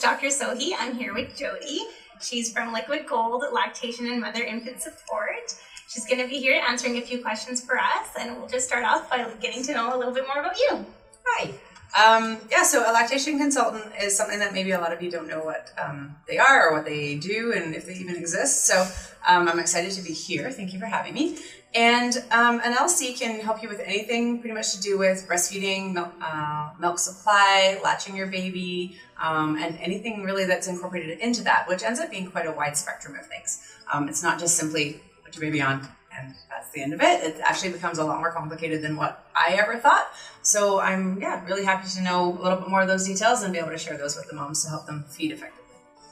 Dr. Sohi. I'm here with Jodi. She's from Liquid Gold, Lactation and Mother-Infant Support. She's going to be here answering a few questions for us, and we'll just start off by getting to know a little bit more about you. Hi. So a lactation consultant is something that maybe a lot of you don't know what they are or what they do and if they even exist. So I'm excited to be here. Thank you for having me. And an LC can help you with anything pretty much to do with breastfeeding, milk supply, latching your baby, and anything really that's incorporated into that, which ends up being quite a wide spectrum of things. It's not just simply put your baby on and that's the end of it. It actually becomes a lot more complicated than what I ever thought. So I'm really happy to know a little bit more of those details and be able to share those with the moms to help them feed effectively.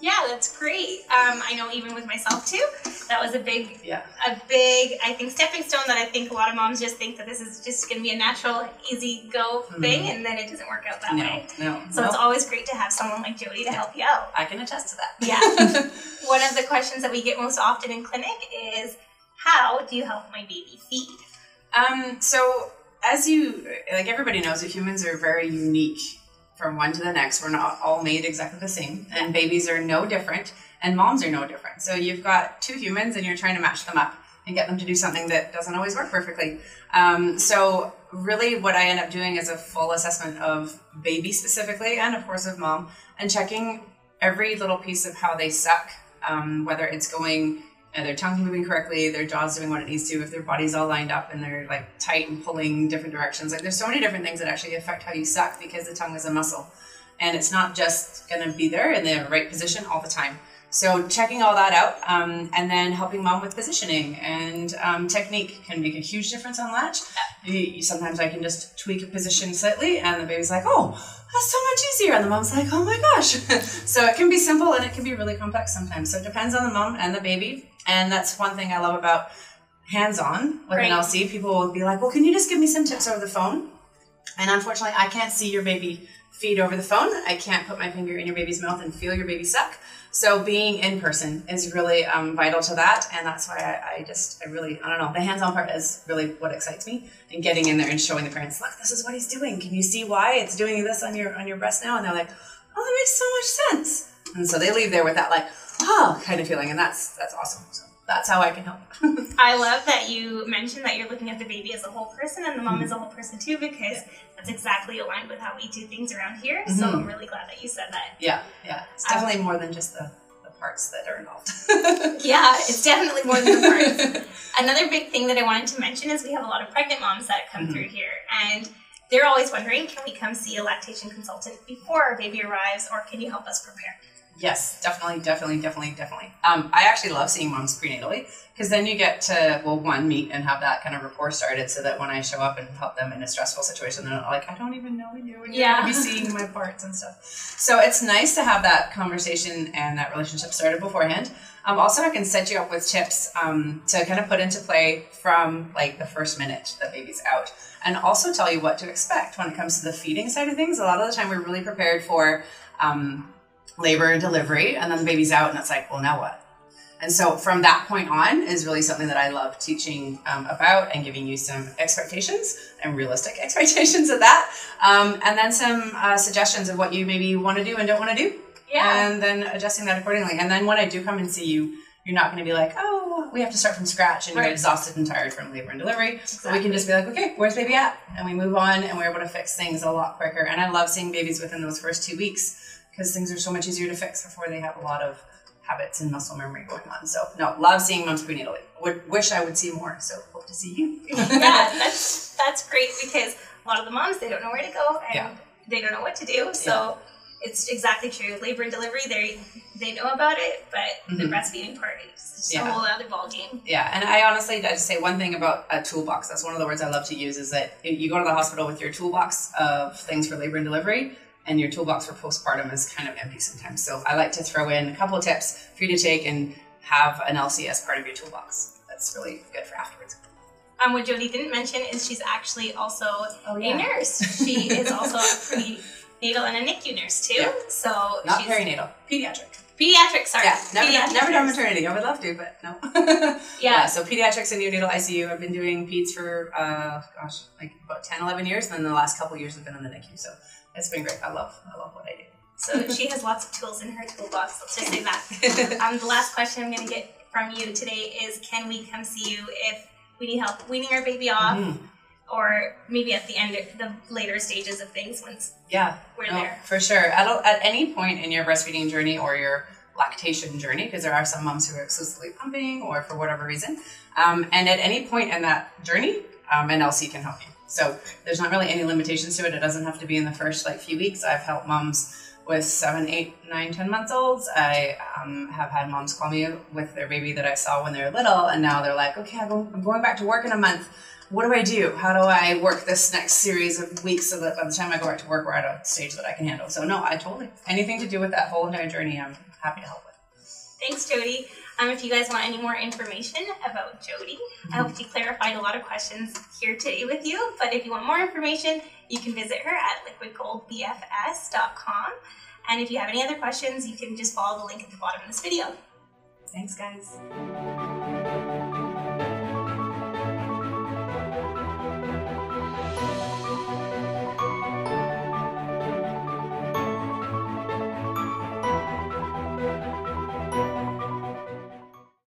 Yeah, that's great. I know even with myself too, that was a big, I think, stepping stone that I think a lot of moms just think that this is just going to be a natural, easy go thing, and then it doesn't work out that way. So it's always great to have someone like Jodi to help you out. I can attest to that. Yeah. One of the questions that we get most often in clinic is, how do you help my baby feed? So as everybody knows, that humans are very unique from one to the next. We're not all made exactly the same, and babies are no different, and moms are no different. So you've got two humans and you're trying to match them up and get them to do something that doesn't always work perfectly. So really what I end up doing is a full assessment of baby specifically, and of course of mom, and checking every little piece of how they suck, whether it's going, their tongue's moving correctly, their jaw's doing what it needs to, if their body's all lined up and they're like tight and pulling different directions. Like there's so many different things that actually affect how you suck because the tongue is a muscle. And it's not just gonna be there in the right position all the time. So checking all that out, and then helping mom with positioning and technique can make a huge difference on latch. Sometimes I can just tweak a position slightly and the baby's like, oh, that's so much easier. And the mom's like, oh my gosh. So it can be simple and it can be really complex sometimes. So it depends on the mom and the baby. And that's one thing I love about hands-on with an LC. People will be like, well, can you just give me some tips over the phone? And unfortunately, I can't see your baby feed over the phone. I can't put my finger in your baby's mouth and feel your baby suck. So being in person is really vital to that. And that's why I don't know, the hands-on part is really what excites me, and getting in there and showing the parents, look, this is what he's doing. Can you see why it's doing this on your breast now? And they're like, oh, that makes so much sense. And so they leave there with that like, oh, kind of feeling. And that's awesome. So that's how I can help. I love that you mentioned that you're looking at the baby as a whole person and the mom as a whole person too, because that's exactly aligned with how we do things around here. So I'm really glad that you said that. Yeah. It's definitely more than just the parts that are involved. Yeah, it's definitely more than the parts. Another big thing that I wanted to mention is we have a lot of pregnant moms that come through here, and they're always wondering, can we come see a lactation consultant before our baby arrives, or can you help us prepare? Yes, definitely. I actually love seeing moms prenatally, because then you get to, well, one, meet and have that kind of rapport started, so that when I show up and help them in a stressful situation, they're like, I don't even know you, and you're going to be seeing my parts and stuff. So it's nice to have that conversation and that relationship started beforehand. Also, I can set you up with tips to kind of put into play from like the first minute that baby's out, and also tell you what to expect when it comes to the feeding side of things. A lot of the time we're really prepared for labor and delivery, and then the baby's out and it's like, well, now what? And so from that point on is really something that I love teaching about, and giving you some expectations and realistic expectations of that, and then some suggestions of what you maybe want to do and don't want to do, and then adjusting that accordingly. And then when I do come and see you, you're not going to be like, oh, we have to start from scratch and you're exhausted and tired from labor and delivery. So we can just be like, okay, where's baby at? And we move on, and we're able to fix things a lot quicker. And I love seeing babies within those first 2 weeks, because things are so much easier to fix before they have a lot of habits and muscle memory going on. So no, love seeing moms prenatally. Wish I would see more, so hope to see you. Yeah, that's great, because a lot of the moms, they don't know where to go, and they don't know what to do. So it's exactly true. Labor and delivery, they know about it, but the breastfeeding part is just a whole other ballgame. Yeah, and I honestly, I just say one thing about a toolbox. That's one of the words I love to use, is that you go to the hospital with your toolbox of things for labor and delivery, and your toolbox for postpartum is kind of empty sometimes. So I like to throw in a couple of tips for you to take and have an LC as part of your toolbox. That's really good for afterwards. What Jodi didn't mention is she's actually also a nurse. She is also a prenatal and a NICU nurse too. Yeah. So not perinatal, pediatric. Pediatric, sorry. Yeah, never done maternity. I would love to, but no. So pediatrics and neonatal ICU. I've been doing peds for, like about 10, 11 years. And then the last couple of years I've been in the NICU. So it's been great. I love what I do. So she has lots of tools in her toolbox. Let's just say that. The last question I'm going to get from you today is, can we come see you if we need help weaning our baby off, or maybe at the end, the later stages of things once we're there? For sure. At any point in your breastfeeding journey or your lactation journey, because there are some moms who are exclusively pumping or for whatever reason, and at any point in that journey, an LC can help you. So there's not really any limitations to it. It doesn't have to be in the first few weeks. I've helped moms with 7, 8, 9, 10 months olds. I have had moms call me with their baby that I saw when they were little, and now they're like, okay, I'm going back to work in a month. What do I do? How do I work this next series of weeks so that by the time I go back to work, we're at a stage that I can handle? So no, anything to do with that whole entire journey, I'm happy to help with. Thanks, Jodi. If you guys want any more information about Jodi, I hope she clarified a lot of questions here today with you. But if you want more information, you can visit her at liquidgoldbfs.com. And if you have any other questions, you can just follow the link at the bottom of this video. Thanks, guys.